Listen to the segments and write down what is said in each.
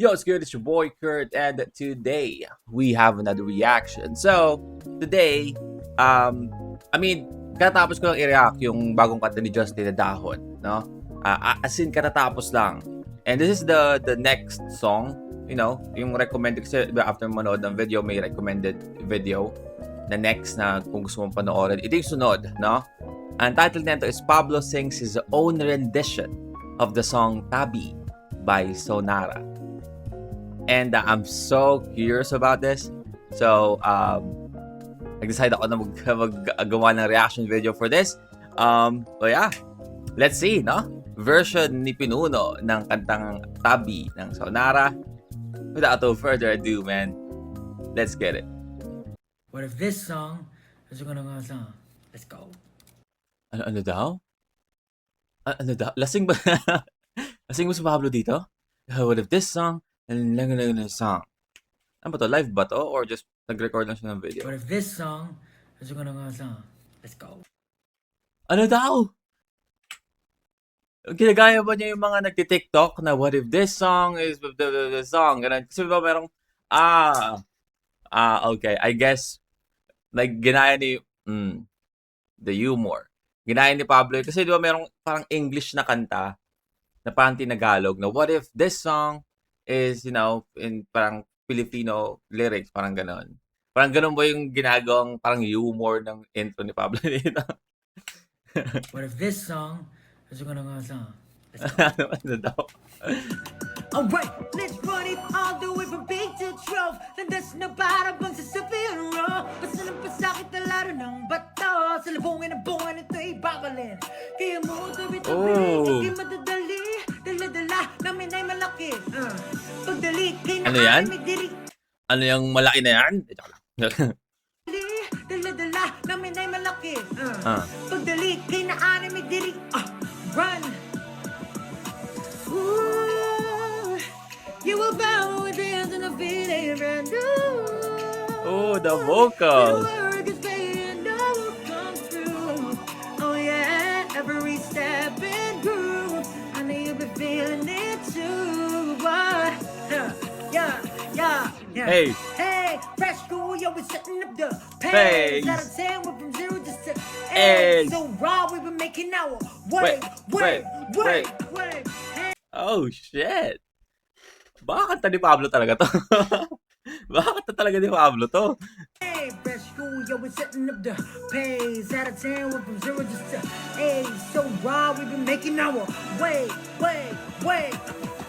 Yo, it's good. It's your boy Kurt, and today we have another reaction. So, today, katapos ko lang i-react yung bagong kanta ni Justin na Dahon, no? As in, katatapos lang. And this is the next song, yung recommended, kasi after manood ng video, may recommended video na next na kung gusto mong panoorin. Ito yung sunod, no? Ang title nito is Pablo sings his own rendition of the song Tabi by Sonara. And I'm so curious about this. So, nag-decide ako na magawa ng reaction video for this. But yeah, let's see, no? Version ni Pinuno ng kantang Tabi ng Sonara. Without further ado, man, let's get it. What if this song is gonna go song? Let's go. Ano daw? Ano daw? Lasing ba? Lasing mo si Pablo dito? What if this song? Song. Ano ba to? Live ba to? Or just nag-record lang siya ng video? What if this song is gonna go song? Let's go. Ano daw? Ginagaya ba niya yung mga nagti-TikTok na what if this song is the song? Ganun. Kasi ba merong, okay. I guess, like, ginaya ni, the humor. Ginaya ni Pablo. Kasi di ba merong parang English na kanta na parang tinagalog na what if this song is, in parang Filipino lyrics, parang ganon. Parang ganon ba yung ginagawang parang humor ng intro ni Pablo dito? What if this song is gonna go song? Let's go. Ano daw? Alright, let's run it all the way from big to trove. Landas na para bang sa sabihan raw. Basta nang pasakit na laro ng bato. Sa labungin ng bunga nito'y babalin. Kaya mo tabi-tabi, hindi madadali. Dala-dala namin ay malaki. Pagdali, kay Ano yan? may diri. Ano yung malaki na yan? Dala-dala namin ay malaki. Pagdali, kay naanin may diri. Run! Ooh, you will bow with your hands in the feet and Oh, the vocals. Oh yeah, every step and groove. I know you've been feeling it too. But yeah. Hey. Hey, fresh school, yo, we're setting up the Pace. pace. Out of 10, we're from 0 to 6. Hey. So raw, we've been making our way. Hey. Oh, shit. Baka kanta ni Pablo talaga to. Baka kanta talaga ni Pablo to. Hey, fresh school, yo, we're setting up the pace. Out of 10, we're from 0 to 6. Hey, so raw, we've been making our way.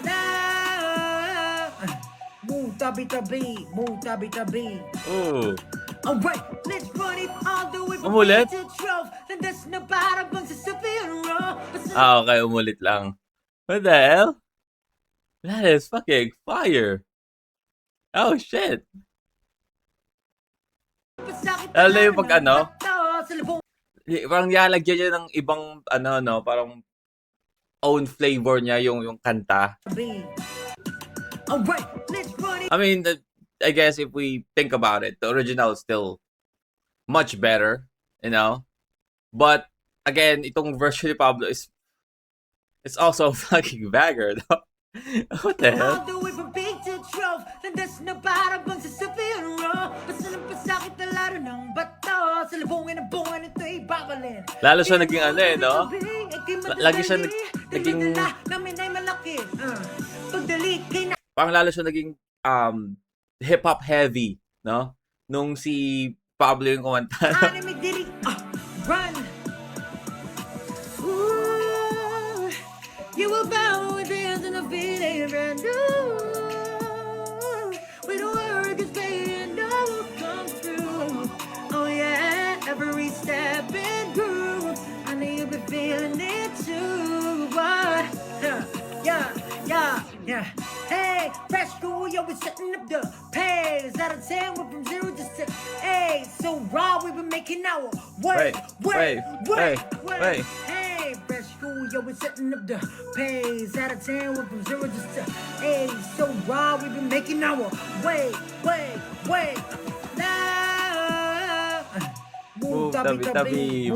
Now, move tabi-tabi. Oh. Alright, let's run it all the way from Umulit? to trove. Landas na para bang sa sabihan raw. Okay, umulit lang. What the hell? That is fucking fire. Oh, shit. Lalo yung pag parang nilalagyan niya ng ibang, parang own flavor niya yung kanta. Alright, let's run it. I mean, I guess if we think about it, the original is still much better, But, again, itong version ni Pablo it's also a fucking bagger, though. What the hell? All the way from big to trove. Landas na para bang sa sabihan raw. Basta nang pasakit na laro ng bato. Sa labungin ng bunga nito'y babalin. Lalo siya naging no? Lagi siya naging namin ay malaki. Pagdali, kay na parang lalo siya naging hip-hop heavy, no? Nung si Pablo yung kumanta. anime diri. Run! Ooh, you will bow with your hands in the feet and we don't worry, cause they know will come through. Oh yeah, every step and groove. I know you've been feeling it too. But yeah. Hey, fresh school, yo, we're setting up the pace. Out of 10, we're from 0 to 6. Hey, so raw, we've been making our way. Hey, fresh school, yo, we're setting up the pace. Out of 10, we're from 0 to 6. Hey, so raw, we've been making our way. Now, Move tabi-tabi.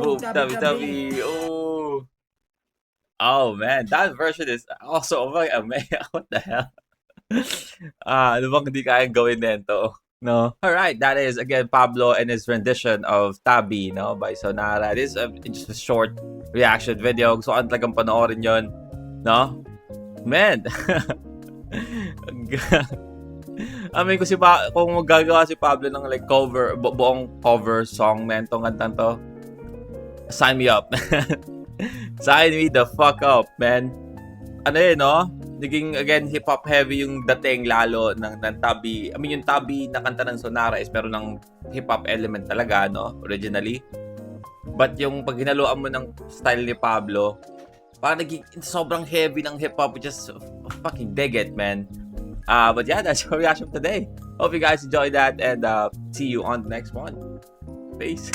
Oh man, that version is also amazing. What the hell? Ano bang hindi kayang gawin nito? No? Alright, that is again Pablo and his rendition of Tabi, no, by Sonara. This is just a short reaction video. So, ang talagang panoorin yon, no? Man! I mean, kung magagawa si Pablo ng like cover, buong cover song, man, tong kantang to, sign me up. Sign me the fuck up, man. Ano yun, no? Naging, again, hip-hop heavy yung dating lalo ng Tabi. I mean, yung Tabi na kanta ng Sonara is meron ng hip-hop element talaga, no? Originally. But yung pag hinaluan mo ng style ni Pablo, parang naging sobrang heavy ng hip-hop, which is fucking dig it, man. But yeah, that's our reaction today. Hope you guys enjoyed that, and see you on the next one. Peace.